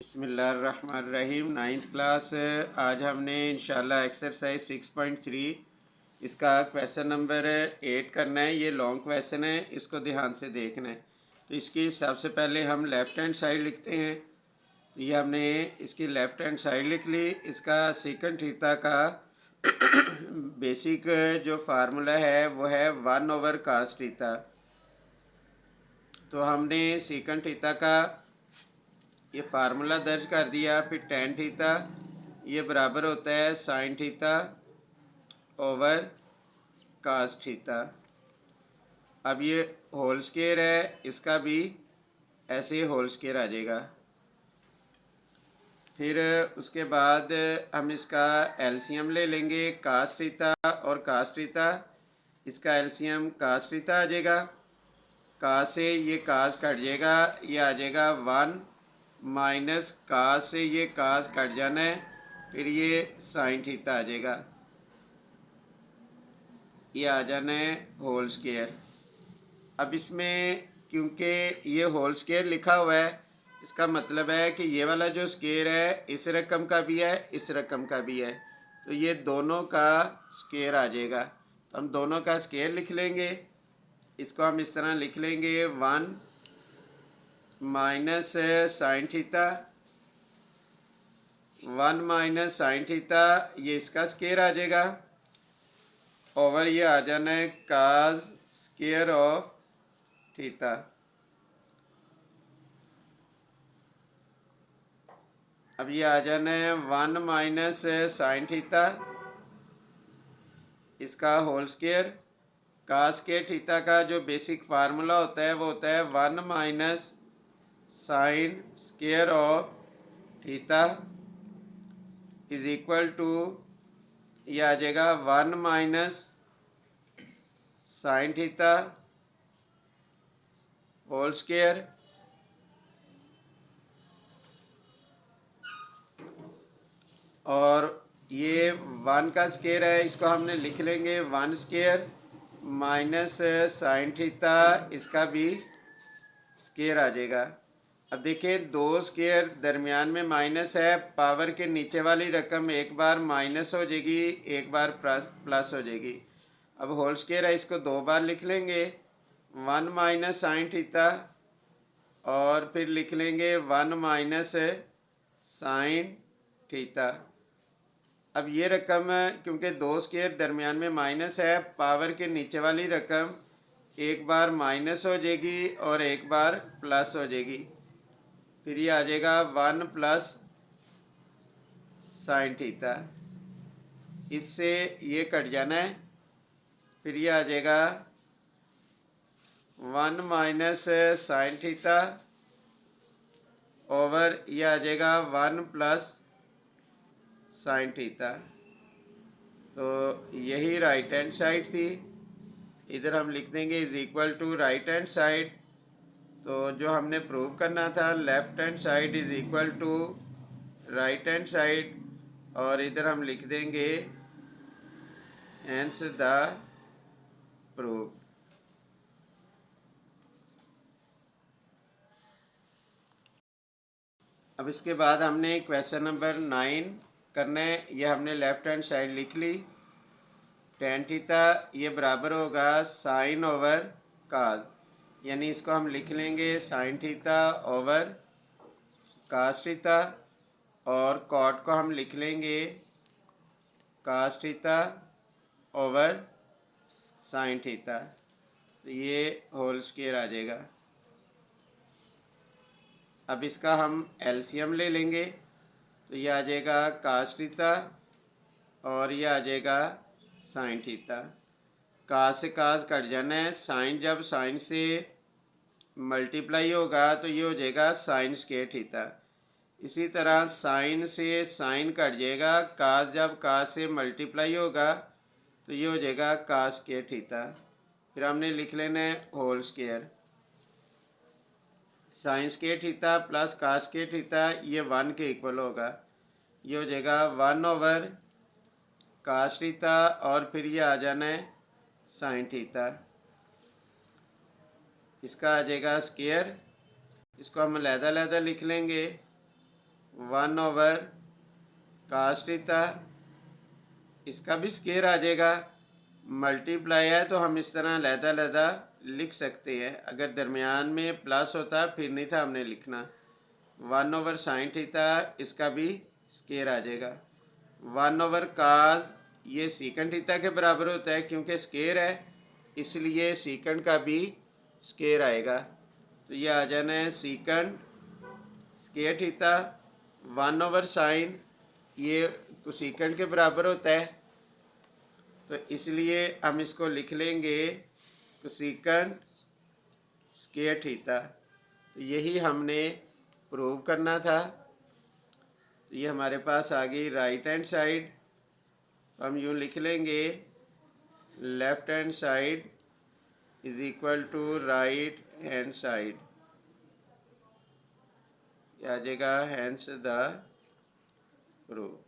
बिस्मिल्लाहिर्रहमानिर्रहीम। Ninth class आज हमने इंशाल्लाह एक्सरसाइज 6.3 इसका क्वेश्चन नंबर 8 करना है। ये लॉन्ग क्वेश्चन है, इसको ध्यान से देखना है। तो इसकी सबसे पहले हम लेफ़्ट हैंड साइड लिखते हैं। तो ये हमने इसकी लेफ़्ट हैंड साइड लिख ली। इसका सेकंड थीटा का बेसिक जो फार्मूला है वो है 1/cos थीटा। तो हमने सेकंड थीटा का ये फार्मूला दर्ज कर दिया। फिर टेन थीटा ये बराबर होता है sine theta over cos theta. अब ये होल स्क्वायर है, इसका भी ऐसे होल स्क्वायर आ जाएगा। फिर उसके बाद हम इसका एलसीएम ले लेंगे, कास थीटा और कास थीटा। इसका एलसीएम कास थीटा आ जाएगा। कास से ये कास कट जाएगा, ये आ जाएगा 1 माइनस कास से ये कास कट जाना है, फिर ये साइन थीटा आ जाएगा, ये आ जाना है होल स्क्वायर। अब इसमें क्योंकि ये होल स्क्वायर लिखा हुआ है, इसका मतलब है कि ये वाला जो स्क्वायर है इस रकम का भी है, इस रकम का भी है, तो ये दोनों का स्क्वायर आ जाएगा। तो हम दोनों का स्क्वायर लिख लेंगे। इसको हम इस तरह लिख लेंगे 1 minus sine theta, 1 minus sine theta ये इसका स्क्वायर आ जाएगा, ओवर ये आ जाना है काज स्क्वायर ऑफ थीटा। अब ये आ जाना है 1 माइनस साइन थीटा, इसका होल स्क्वायर। कास के थीटा का जो बेसिक फार्मूला होता है वो होता है 1 minus sine square of theta is equal to, ये आ जाएगा 1 minus sine theta whole square और ये 1 का स्क्वायर है, इसको हमने लिख लेंगे 1 स्क्वायर माइनस साइन थीटा, इसका भी स्क्वायर आ जाएगा। अब देखिए दो स्क्वायर दरमियान में माइनस है, पावर के नीचे वाली रकम एक बार माइनस हो जाएगी, एक बार प्लस हो जाएगी। अब होल स्क्वायर है, इसको दो बार लिख लेंगे 1 माइनस साइन थीटा और फिर लिख लेंगे 1 माइनस साइन थीटा। अब ये रकम क्योंकि दो स्क्वायर दरमियान में माइनस है, पावर के नीचे वाली रकम एक बार माइनस हो जाएगी और एक बार प्लस हो जाएगी, फिर ये आ जाएगा 1 प्लस साइन थीटा, इससे ये कट जाना है, फिर ये आ जाएगा 1 माइनस साइन थीटा ओवर ये आ जाएगा 1 प्लस साइन थीटा। तो यही राइट हैंड साइड थी, इधर हम लिख देंगे is equal to right hand side. तो जो हमने प्रूव करना था left hand side is equal to right hand side, और इधर हम लिख देंगे हेंस द प्रूफ। अब इसके बाद हमने क्वेश्चन नंबर 9 करना है। ये हमने लेफ्ट हैंड साइड लिख ली। टेन थीटा ये बराबर होगा साइन ओवर काज, यानी इसको हम लिख लेंगे sine theta over cos theta, और कॉट को हम लिख लेंगे cos theta over sine theta. तो ये होल स्क्वायर आ जाएगा। अब इसका हम एलसीएम ले लेंगे, तो ये आ जाएगा कास थीटा और ये आ जाएगा साइन थीटा। कास से कास कट जाना है, साइन जब साइन से मल्टीप्लाई होगा तो ये हो जाएगा साइन स्क्वायर थीटा। इसी तरह साइन से साइन कट जाएगा, कास जब कास से मल्टीप्लाई होगा तो ये हो जाएगा कास स्क्वायर थीटा। फिर हमने लिख लेना है whole square. Sine square theta plus cos square theta ये 1 के इक्वल होगा, ये हो जाएगा 1 ओवर कास थीटा और फिर ये आ जाना है साइन थीटा, इसका आ जाएगा स्क्वायर। इसको हम अलहदा अलहदा लिख लेंगे 1/cos थीटा, इसका भी स्केयर आ जाएगा। मल्टीप्लाई है तो हम इस तरह लहदा लिख सकते हैं। अगर दरमियान में प्लस होता फिर नहीं था हमने लिखना। 1/sin थीटा, इसका भी स्केयर आ जाएगा। 1/cos, ये सीकंड थीटा के बराबर होता है क्योंकि स्केयर है, इसलिए सीकंड का भी स्केयर आएगा। तो ये आ जाना है सीकंड स्केयर थीटा। 1/sin, ये कोसेकंड के बराबर होता है, तो इसलिए हम इसको लिख लेंगे कोसेकंड स्केयर थीटा। तो यही हमने प्रूव करना था। तो ये हमारे पास आ गई राइट हैंड साइड। हम यूँ लिख लेंगे left hand side is equal to right hand side. आ जाएगा हैंस द प्रूफ।